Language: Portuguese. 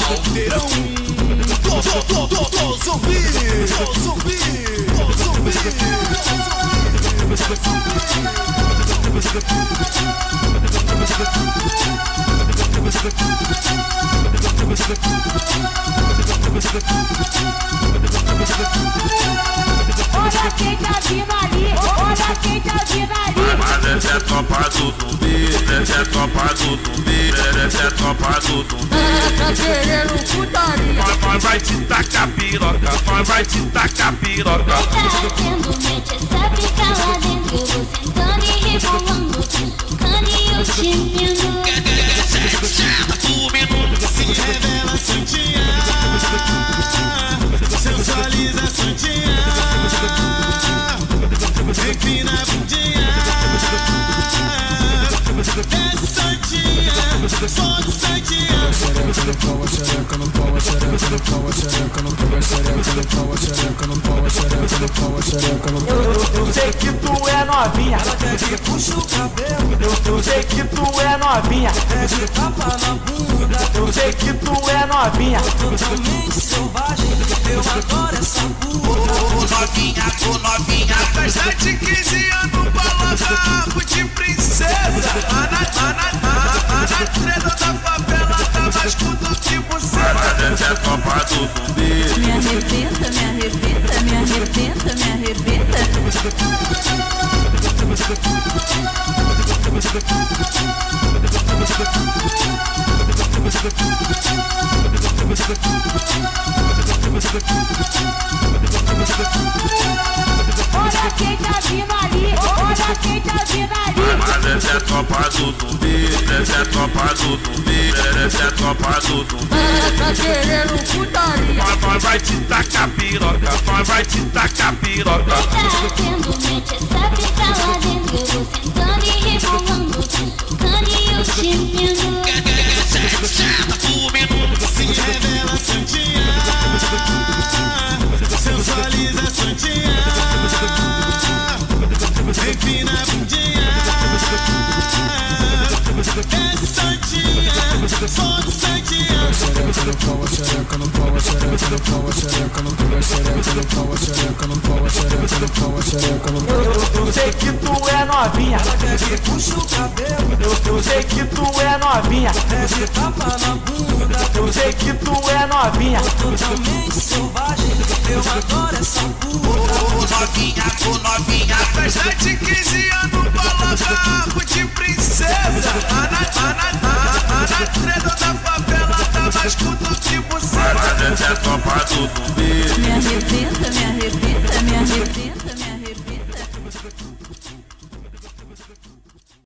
Caldeirão do zumbi, olha quem tá vindo ali, olha quem tá vindo ali. Mas essa é tropa do zumbi, essa é tropa do zumbi, essa é tropa do zumbi. tá querendo putaria. Nós vai te tacar piroca, nós vai te tacar piroca. Tá tendo mente, essa pica lá dentro. Eu vou sentando e rebolando, te socando e eu te mendo. Do minuto Se revela santinha, sensualiza santinha, empina a bundinha, desce santinha, sobe santinha. Xereca no pau, xereca no pau, xereca no pau, xereca no pau, xereca no pau, xereca no pau, xereca no pau, xereca no pau. Eu sei que tu é novinha, Ela quer que puxa o cabelo, eu sei que tu é novinha, é de tapa na bunda, eu sei que tu é novinha. totalmente selvagem. Eu adoro essa puta. novinha, Das 7, 15 anos, balada de princesa. A na treta da favela tá mais puto que você. mas essa é tropa do zumbi. Me arrebenta, me arrebenta, me arrebenta, me arrebenta. Olha quem tá vindo ali, olha quem tá vindo ali. Mas essa é tropa do zumbi, essa é tropa do zumbi, essa é tropa do zumbi. Tá querendo putaria. Nós vai te tacar piroca, nós vai te tacar piroca. Tá tendo mente, essa pica lá dentro. Eu vou sentando e rebolando, te socando e eu te mendo. Do minuto Se revela santinha, sensualiza santinha, empina a bundinha, desce santinha, sobe santinha. Xereca no pau, xereca no pau, xereca no pau, xereca no pau, xereca no pau, xereca no pau, xereca no pau, xereca no pau. Eu sei que tu é novinha, Ela quer que puxa o cabelo, eu sei que tu é novinha, é de tapa na bunda, eu sei que tu é novinha. totalmente selvagem. Eu adoro essa puta. novinha, Das 7, 15 anos, balada de princesa. A na treta da favela tá mais puto que você. mas essa é tropa do zumbi. Me arrebenta, me